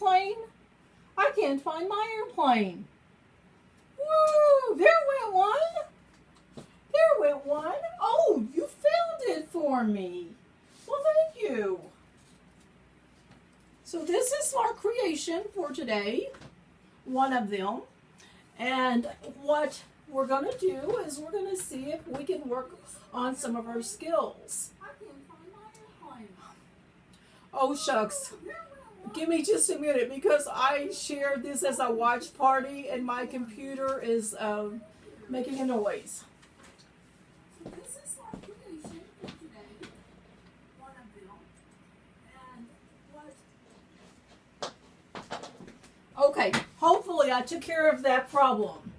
airplane? I can't find my airplane. Woo! There went one. There went one. Oh, you found it for me. Well, thank you. So this is our creation for today. One of them. And what we're going to do is we're going to see if we can work on some of our skills. Oh, shucks. Give me just a minute because I shared this as a watch party and my computer is making a noise. So this is our creation for today. One of them. And what... Okay, hopefully I took care of that problem.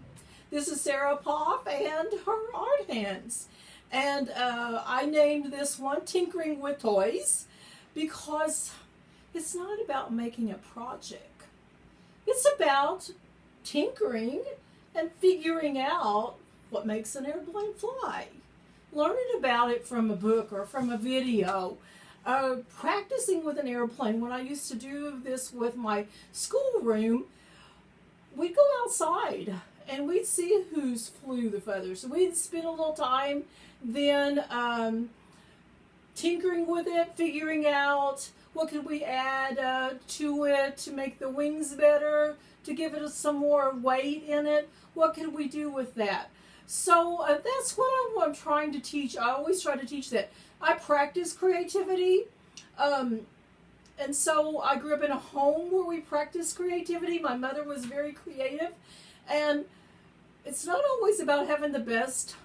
This is Sarah Poff and her art hands. And I named this one Tinkering with Toys because it's not about making a project. It's about tinkering and figuring out what makes an airplane fly. Learning about it from a book or from a video. Practicing with an airplane. When I used to do this with my schoolroom, we'd go outside and we'd see who's flew the feathers. So we'd spend a little time then tinkering with it, figuring out what could we add to it to make the wings better, to give it some more weight in it. What can we do with that? So that's what I'm trying to teach. I always try to teach that. I practice creativity. And so I grew up in a home where we practiced creativity. My mother was very creative. And it's not always about having the best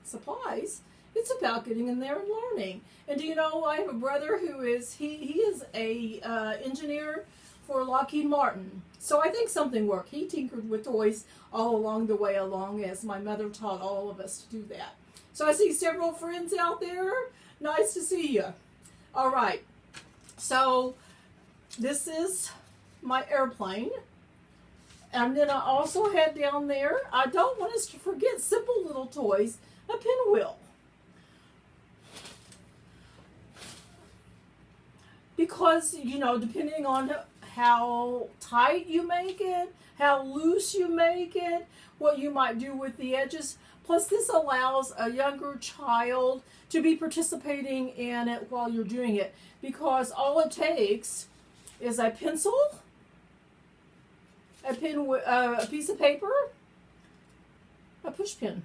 supplies. It's about getting in there and learning. And do you know, I have a brother who is, he is a engineer for Lockheed Martin. So I think something worked. He tinkered with toys all along the way along as my mother taught all of us to do that. So I see several friends out there. Nice to see you. All right. So this is my airplane. And then I also had down there, I don't want us to forget simple little toys, a pinwheel. Because, you know, depending on how tight you make it, how loose you make it, what you might do with the edges. Plus, this allows a younger child to be participating in it while you're doing it. Because all it takes is a pencil, a piece of paper, a push pin.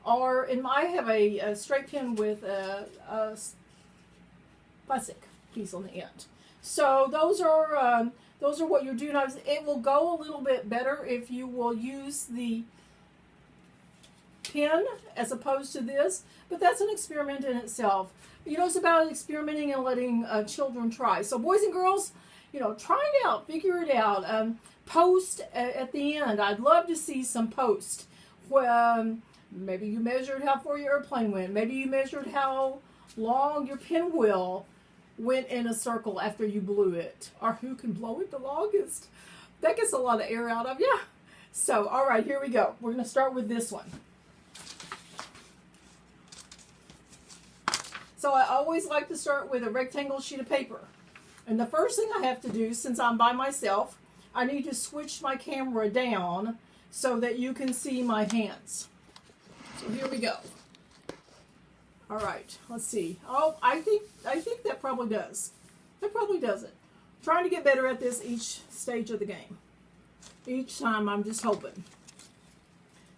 Or, I have a straight pin with a plastic piece on the end. So those are what you're doing. It will go a little bit better if you will use the pin as opposed to this, but that's an experiment in itself. You know, it's about experimenting and letting children try. So boys and girls, you know, try it out, figure it out. Post at the end. I'd love to see some post. Maybe you measured how far your airplane went. Maybe you measured how long your pinwheel went in a circle after you blew it. Or who can blow it the longest. That gets a lot of air out of you. So, all right, here we go. We're going to start with this one. So I always like to start with a rectangle sheet of paper. And the first thing I have to do, since I'm by myself, I need to switch my camera down so that you can see my hands. So here we go. All right, let's see. Oh, I think that probably does. That probably does it. Trying to get better at this each stage of the game. Each time I'm just hoping.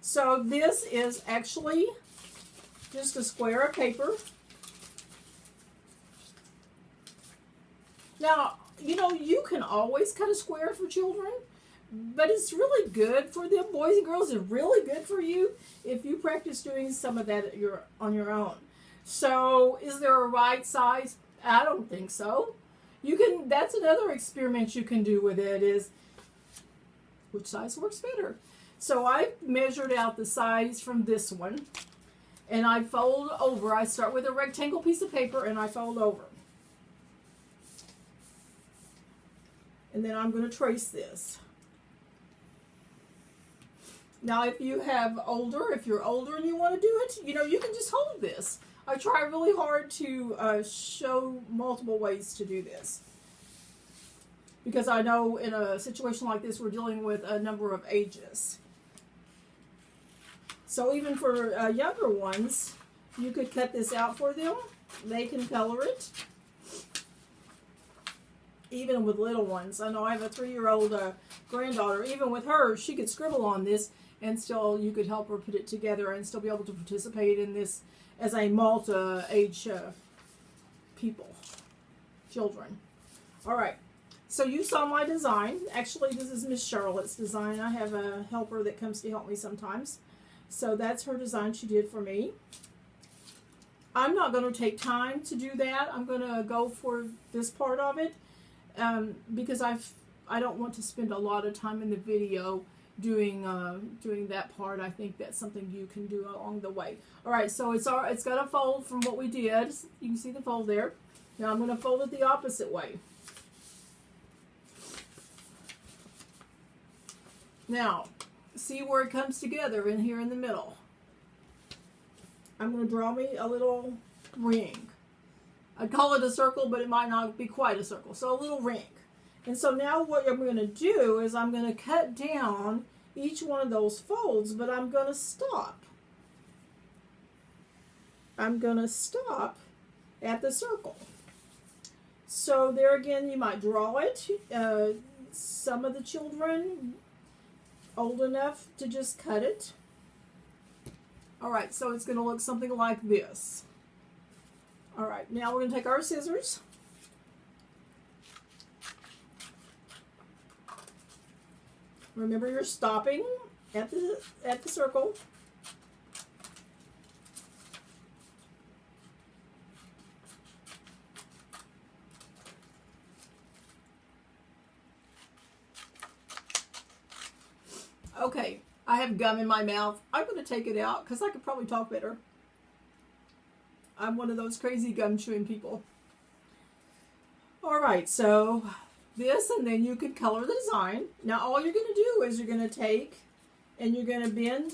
So this is actually just a square of paper. Now, you know, you can always cut a square for children, but it's really good for them. Boys and girls, it's really good for you if you practice doing some of that on your own. So, is there a right size? I don't think so. That's another experiment you can do with it is, which size works better? So, I measured out the size from this one, and I fold over. I start with a rectangle piece of paper, and I fold over. And then I'm going to trace this. Now, if you're older and you want to do it, you know, you can just hold this. I try really hard to show multiple ways to do this. because I know in a situation like this we're dealing with a number of ages. So even for younger ones, you could cut this out for them. They can color it. Even with little ones. I know I have a 3-year-old granddaughter. Even with her, she could scribble on this, and still you could help her put it together and still be able to participate in this as a multi-age children. All right. So you saw my design. Actually, this is Miss Charlotte's design. I have a helper that comes to help me sometimes. So that's her design she did for me. I'm not going to take time to do that. I'm going to go for this part of it because I don't want to spend a lot of time in the video doing that part. I think that's something you can do along the way. All right, so it's got a fold from what we did. You can see the fold there. Now I'm going to fold it the opposite way. Now, see where it comes together in here in the middle. I'm going to draw me a little ring. I'd call it a circle, but it might not be quite a circle. So a little ring. And so now what I'm going to do is I'm going to cut down each one of those folds, but I'm going to stop. I'm going to stop at the circle. So there again, you might draw it. Some of the children old enough to just cut it. All right, so it's going to look something like this. All right, now we're going to take our scissors. Remember, you're stopping at the circle. Okay, I have gum in my mouth. I'm going to take it out because I could probably talk better. I'm one of those crazy gum chewing people. All right, so this, and then you could color the design. Now all you're going to do is you're going to take and you're going to bend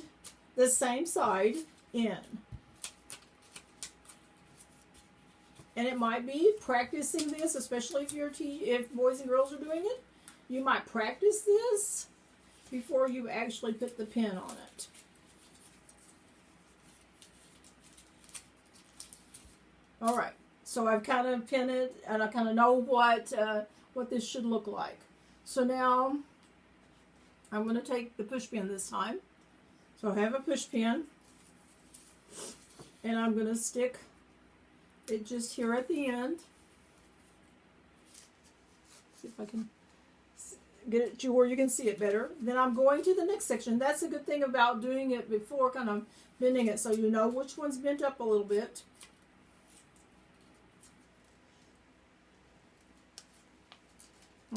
the same side in. And it might be practicing this, especially if boys and girls are doing it. You might practice this before you actually put the pin on it. All right, so I've kind of pinned it, and I kind of know what this should look like. So now I'm going to take the push pin this time. So I have a push pin, and I'm going to stick it just here at the end. See if I can get it to where you can see it better. Then I'm going to the next section. That's a good thing about doing it before kind of bending it, so you know which one's bent up a little bit.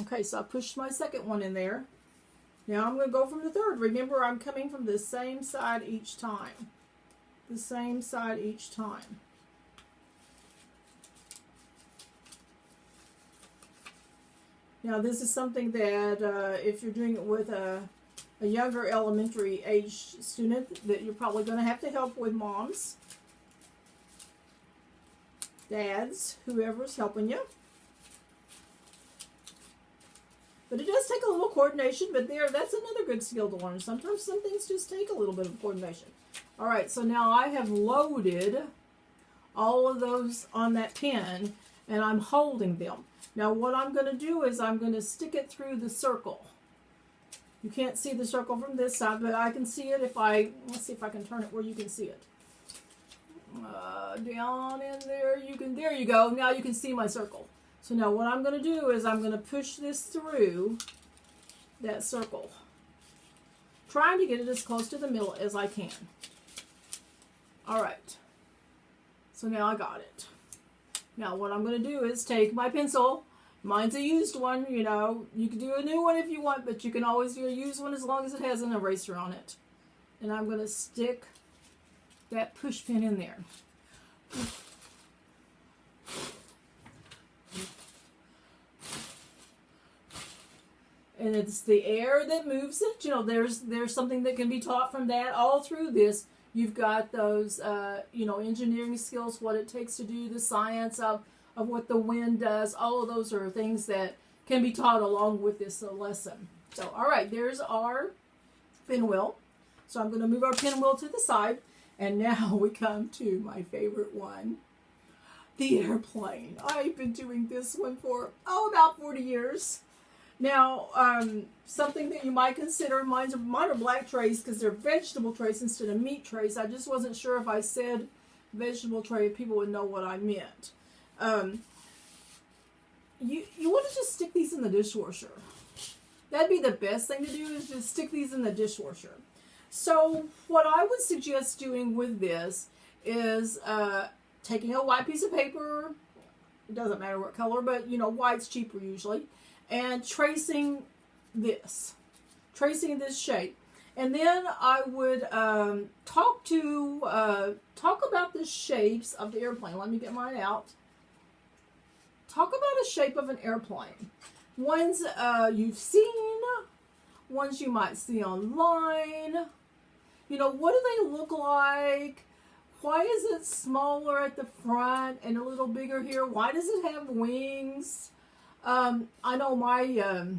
Okay, so I pushed my second one in there. Now I'm going to go from the third. Remember, I'm coming from the same side each time. The same side each time. Now this is something that if you're doing it with a younger elementary age student, that you're probably going to have to help with moms, dads, whoever's helping you. But it does take a little coordination, but that's another good skill to learn. Sometimes some things just take a little bit of coordination. All right, so now I have loaded all of those on that pin, and I'm holding them. Now what I'm going to do is I'm going to stick it through the circle. You can't see the circle from this side, but I can see it if let's see if I can turn it where you can see it. Down in there, there you go. Now you can see my circle. So now what I'm going to do is I'm going to push this through that circle, trying to get it as close to the middle as I can. All right. So now I got it. Now what I'm going to do is take my pencil. Mine's a used one, you know. You can do a new one if you want, but you can always do a used one as long as it has an eraser on it. And I'm going to stick that push pin in there. And it's the air that moves it. You know, there's something that can be taught from that all through this. You've got those, engineering skills, what it takes to do the science of what the wind does. All of those are things that can be taught along with this lesson. So, all right, there's our pinwheel. So I'm going to move our pinwheel to the side. And now we come to my favorite one, the airplane. I've been doing this one for, about 40 years. Now, something that you might consider, mine are black trays because they're vegetable trays instead of meat trays. I just wasn't sure if I said vegetable tray, if people would know what I meant. You want to just stick these in the dishwasher. That'd be the best thing to do, is just stick these in the dishwasher. So what I would suggest doing with this is taking a white piece of paper, it doesn't matter what color, but white's cheaper usually, and tracing this shape. And then I would talk about the shapes of the airplane. Let me get mine out. Talk about a shape of an airplane. Ones you've seen, ones you might see online. What do they look like? Why is it smaller at the front and a little bigger here? Why does it have wings? I know my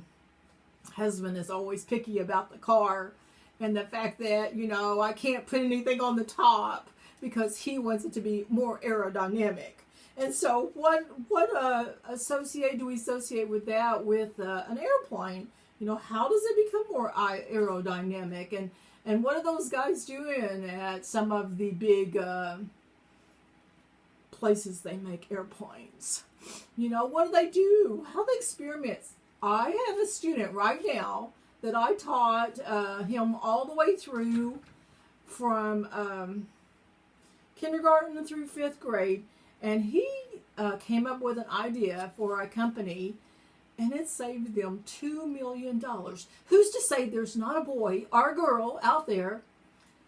husband is always picky about the car and the fact that, I can't put anything on the top because he wants it to be more aerodynamic. And so what do we associate with that with an airplane? How does it become more aerodynamic? And what are those guys doing at some of the big places they make airplanes? What do they do? How do they experiment? I have a student right now that I taught him all the way through from kindergarten through 5th grade. And he came up with an idea for a company, and it saved them $2 million. Who's to say there's not a boy or a girl out there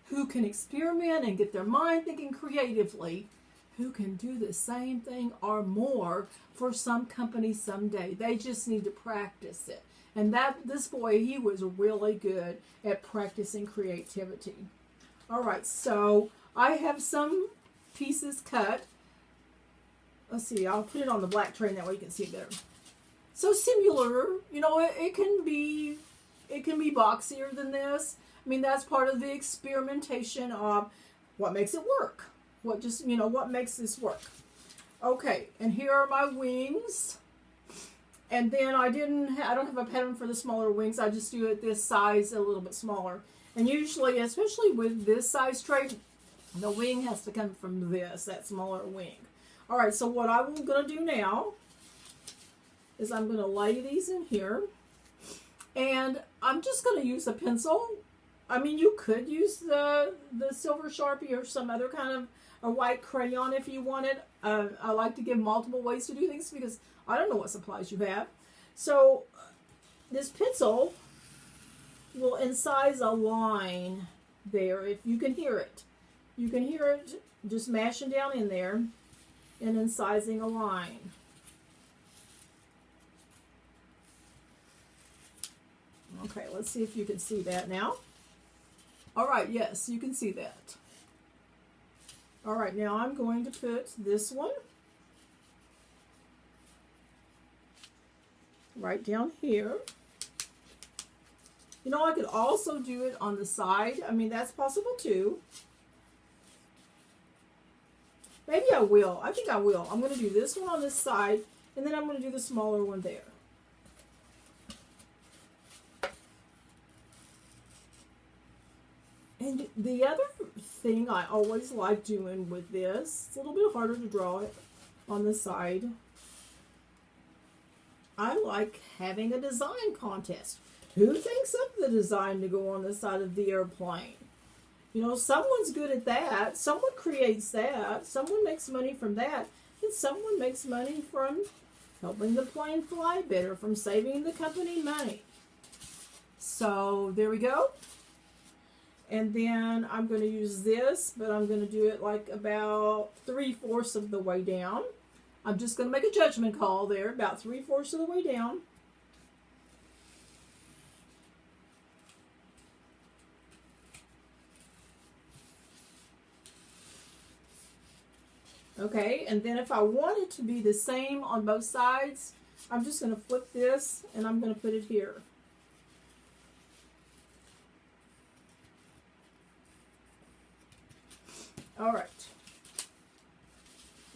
who can experiment and get their mind thinking creatively, who can do the same thing or more for some company someday? They just need to practice it. And this boy, he was really good at practicing creativity. All right, so I have some pieces cut. Let's see, I'll put it on the black tray, and that way you can see it better. So similar, it can be boxier than this. I mean, that's part of the experimentation of what makes it work. What makes this work. Okay, and here are my wings. And then I don't have a pattern for the smaller wings. I just do it this size, a little bit smaller. And usually, especially with this size tray, the wing has to come from that smaller wing. All right, so what I'm going to do now is I'm going to lay these in here. And I'm just going to use a pencil. I mean, you could use the silver Sharpie or some other kind of a white crayon if you wanted. I like to give multiple ways to do things because I don't know what supplies you have. So this pencil will incise a line there, if you can hear it. You can hear it just mashing down in there and incising a line. Okay, let's see if you can see that now. All right, yes, you can see that. All right, now I'm going to put this one right down here. I could also do it on the side. I mean, that's possible too. Maybe I will. I think I will. I'm going to do this one on this side, and then I'm going to do the smaller one there. And the other thing I always like doing with this, it's a little bit harder to draw it on the side. I like having a design contest. Who thinks up the design to go on the side of the airplane? Someone's good at that. Someone creates that. Someone makes money from that. And someone makes money from helping the plane fly better, from saving the company money. So there we go. And then I'm going to use this, but I'm going to do it like about 3/4 of the way down. I'm just going to make a judgment call there, about 3/4 of the way down. Okay, and then if I want it to be the same on both sides, I'm just going to flip this and I'm going to put it here. All right.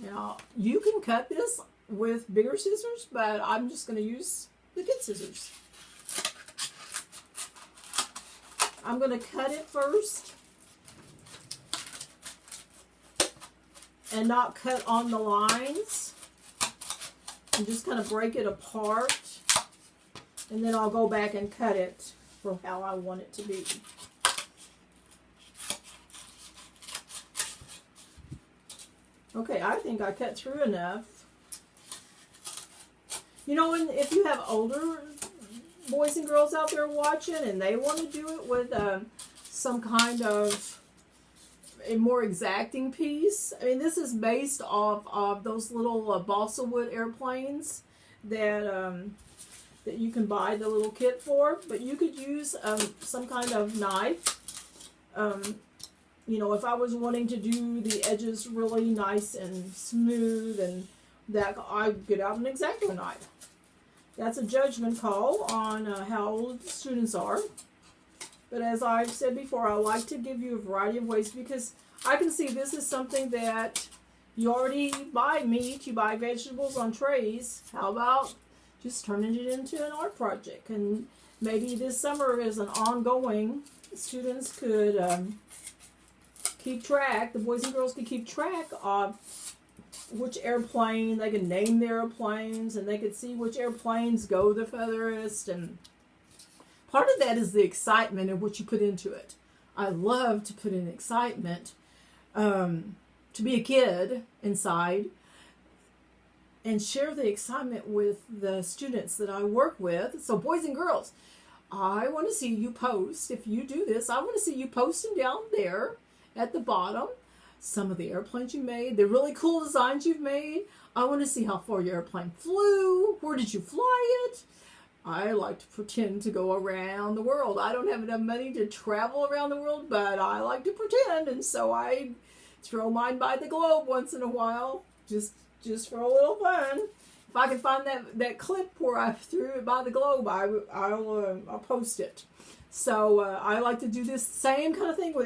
Now, you can cut this with bigger scissors, but I'm just going to use the kid scissors. I'm going to cut it first and not cut on the lines. And just kind of break it apart. And then I'll go back and cut it for how I want it to be. Okay, I think I cut through enough. You know, if you have older boys and girls out there watching and they want to do it with some kind of a more exacting piece. I mean, this is based off of those little balsa wood airplanes that that you can buy the little kit for. But you could use some kind of knife. You know, if I was wanting to do the edges really nice and smooth, and that, I'd get out an X-Acto knife. That's a judgment call on how old students are. But as I've said before, I like to give you a variety of ways because I can see this is something that you already buy meat, you buy vegetables on trays. How about just turning it into an art project? And maybe this summer is an ongoing, students could keep track, the boys and girls could keep track of which airplane, they can name their airplanes, and they could see which airplanes go the furthest. And part of that is the excitement of what you put into it. I love to put in excitement, to be a kid inside and share the excitement with the students that I work with. So boys and girls, I want to see you post. If you do this, I want to see you posting down there at the bottom some of the airplanes you made, the really cool designs you've made. I want to see how far your airplane flew. Where did you fly it? I like to pretend to go around the world. I don't have enough money to travel around the world, but I like to pretend, and so I throw mine by the globe once in a while, just for a little fun. If I can find that clip where I threw it by the globe, I'll post it. So I like to do this same kind of thing with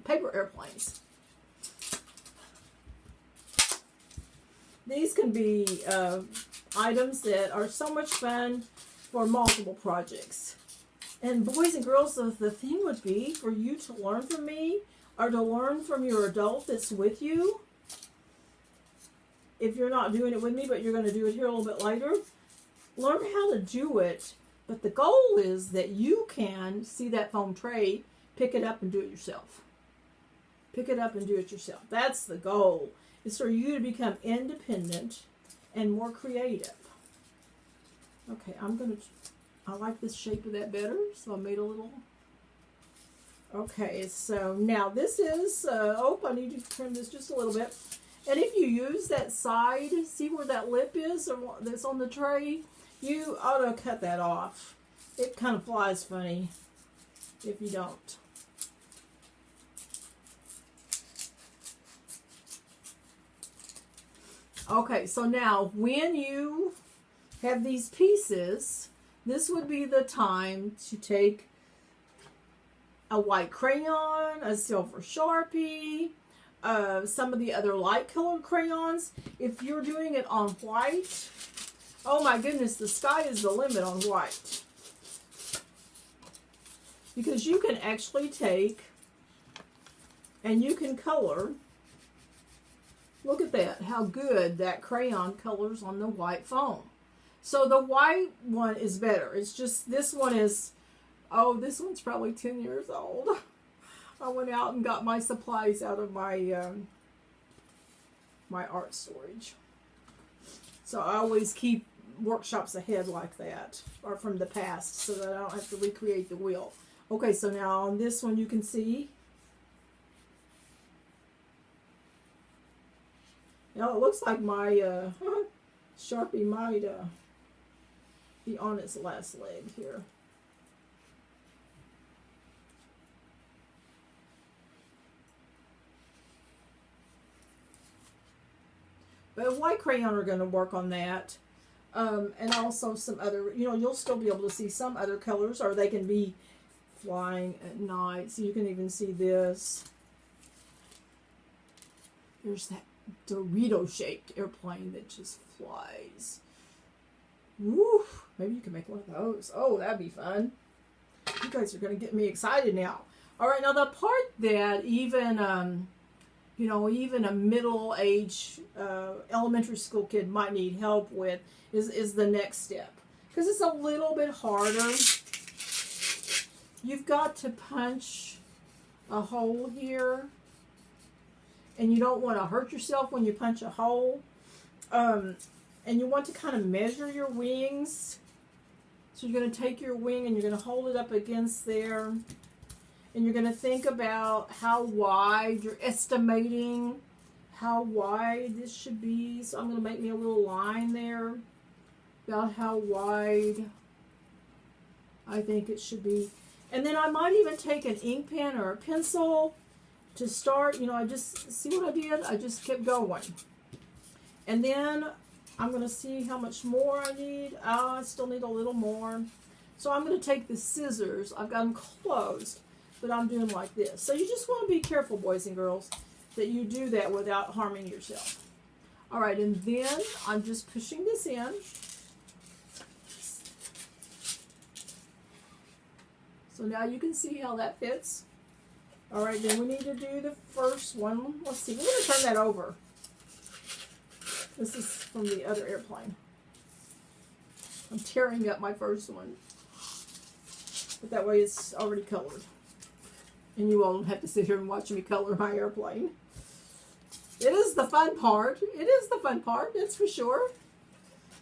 paper airplanes. These can be items that are so much fun for multiple projects. And boys and girls, the thing would be for you to learn from me or to learn from your adult that's with you. If you're not doing it with me, but you're going to do it here a little bit later, learn how to do it. But the goal is that you can see that foam tray, pick it up and do it yourself. Pick it up and do it yourself. That's the goal, is for you to become independent and more creative. Okay, I like this shape of that better, so I made a little. Okay, so now this is, I need to trim this just a little bit. And if you use that side, see where that lip is or that's on the tray, you ought to cut that off. It kind of flies funny if you don't. Okay, so now when you have these pieces, this would be the time to take a white crayon, a silver Sharpie, some of the other light colored crayons. If you're doing it on white, oh my goodness, the sky is the limit on white. Because you can actually take and you can color. Look at that, how good that crayon colors on the white foam. So the white one is better. It's just, this one is, oh, this one's probably 10 years old. I went out and got my supplies out of my my art storage. So I always keep workshops ahead like that, or from the past, so that I don't have to recreate the wheel. Okay, so now on this one you can see. Now it looks like my Sharpie might be on its last leg here. But white crayon are going to work on that. And also some other, you'll still be able to see some other colors, or they can be flying at night. So you can even see this. There's that Dorito-shaped airplane that just flies. Woo! Maybe you can make one of those. Oh, that'd be fun. You guys are going to get me excited now. All right, now the part that even, even a middle-aged elementary school kid might need help with is the next step. Because it's a little bit harder. You've got to punch a hole here. And you don't want to hurt yourself when you punch a hole. And you want to kind of measure your wings. So you're going to take your wing and you're going to hold it up against there. And you're going to think about how wide, you're estimating how wide this should be. So I'm going to make me a little line there about how wide I think it should be. And then I might even take an ink pen or a pencil to start. I just, see what I did? I just kept going. And then I'm going to see how much more I need. I still need a little more. So I'm going to take the scissors. I've got them closed, but I'm doing like this. So you just want to be careful, boys and girls, that you do that without harming yourself. All right, and then I'm just pushing this in. So now you can see how that fits. All right, then we need to do the first one. Let's see, we're going to turn that over. This is from the other airplane. I'm tearing up my first one. But that way it's already colored. And you all don't have to sit here and watch me color my airplane. It is the fun part. It is the fun part, that's for sure.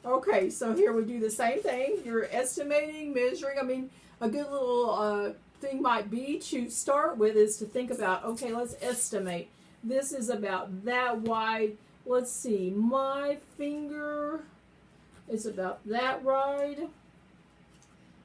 Okay, so here we do the same thing. You're estimating, measuring. I mean, a good little thing might be to start with is to think about, okay, let's estimate. This is about that wide. Let's see, my finger is about that wide.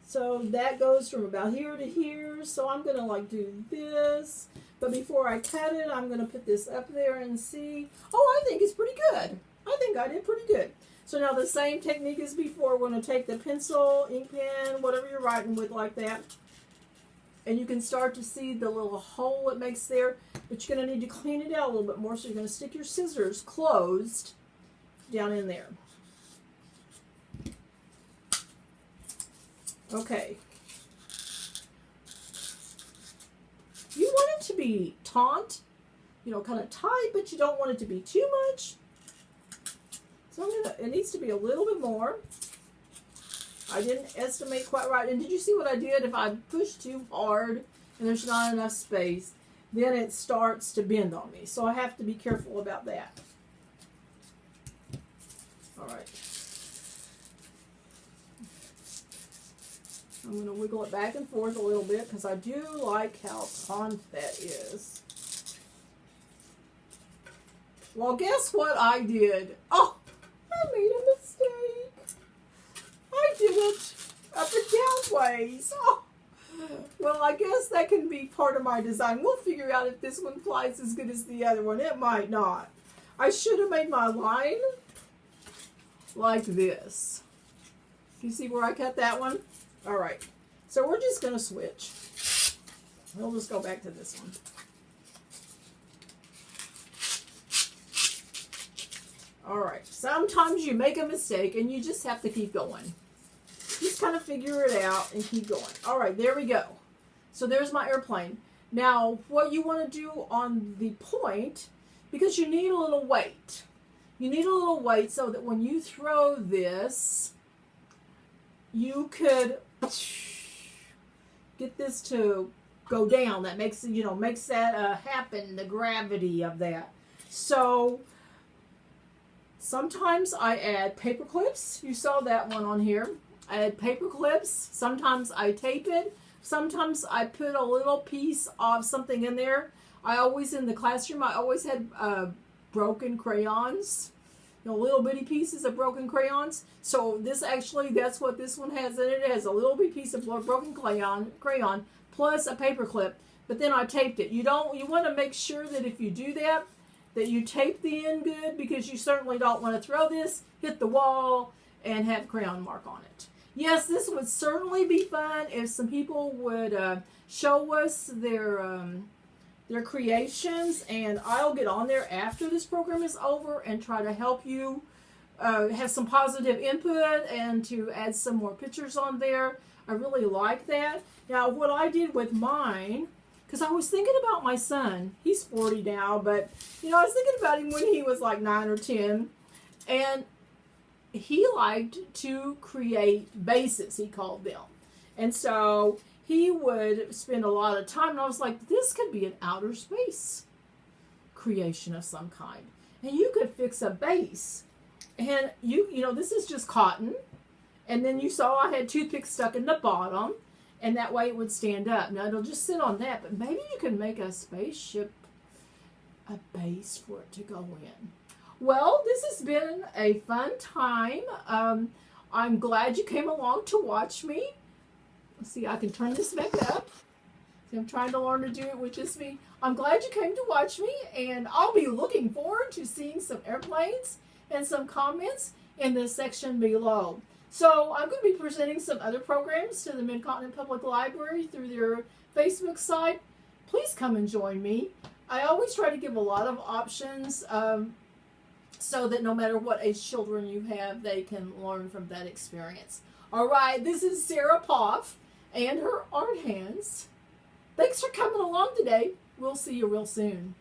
So that goes from about here to here. So I'm going to like do this. But before I cut it, I'm going to put this up there and see. Oh, I think it's pretty good. I think I did pretty good. So now the same technique as before. We're going to take the pencil, ink pen, whatever you're writing with like that. And you can start to see the little hole it makes there. But you're going to need to clean it out a little bit more. So you're going to stick your scissors closed down in there. Okay. You want it to be taut, kind of tight, but you don't want it to be too much. So it needs to be a little bit more. I didn't estimate quite right. And did you see what I did? If I push too hard and there's not enough space, then it starts to bend on me. So I have to be careful about that. All right. I'm going to wiggle it back and forth a little bit because I do like how taut that is. Well, guess what I did? Oh, I made a mistake. I did it up and down ways. Oh. Well, I guess that can be part of my design. We'll figure out if this one flies as good as the other one. It might not. I should have made my line like this. You see where I cut that one? All right, so we're just going to switch. We'll just go back to this one. All right, sometimes you make a mistake and you just have to keep going. Just kind of figure it out and keep going. All right, there we go. So there's my airplane. Now, what you want to do on the point, because you need a little weight. You need a little weight so that when you throw this, you could get this to go down. That makes it, makes that happen, the gravity of that. So sometimes I add paper clips. You saw that one on here. I add paper clips. Sometimes I tape it. Sometimes I put a little piece of something in there. In the classroom, I always had broken crayons. Little bitty pieces of broken crayons. So that's what this one has in it. It has a little bitty piece of broken crayon plus a paper clip. But then I taped it. You want to make sure that if you do that you tape the end good, because you certainly don't want to throw this, hit the wall, and have crayon mark on it. Yes, this would certainly be fun if some people would show us their creations, and I'll get on there after this program is over and try to help you have some positive input and to add some more pictures on there. I really like that. Now, what I did with mine, because I was thinking about my son. He's 40 now, but, you know, I was thinking about him when he was like 9 or 10, and he liked to create bases, he called them. And so he would spend a lot of time, and I was like, this could be an outer space creation of some kind. And you could fix a base. And you know, this is just cotton. And then you saw I had toothpicks stuck in the bottom, and that way it would stand up. Now it'll just sit on that, but maybe you can make a spaceship, a base for it to go in. Well, this has been a fun time. I'm glad you came along to watch me. Let's see, I can turn this back up. See, I'm trying to learn to do it with just me. I'm glad you came to watch me, and I'll be looking forward to seeing some airplanes and some comments in the section below. So I'm going to be presenting some other programs to the Mid-Continent Public Library through their Facebook site. Please come and join me. I always try to give a lot of options so that no matter what age children you have, they can learn from that experience. All right, this is Sarah Poff and her art hands. Thanks for coming along today. We'll see you real soon.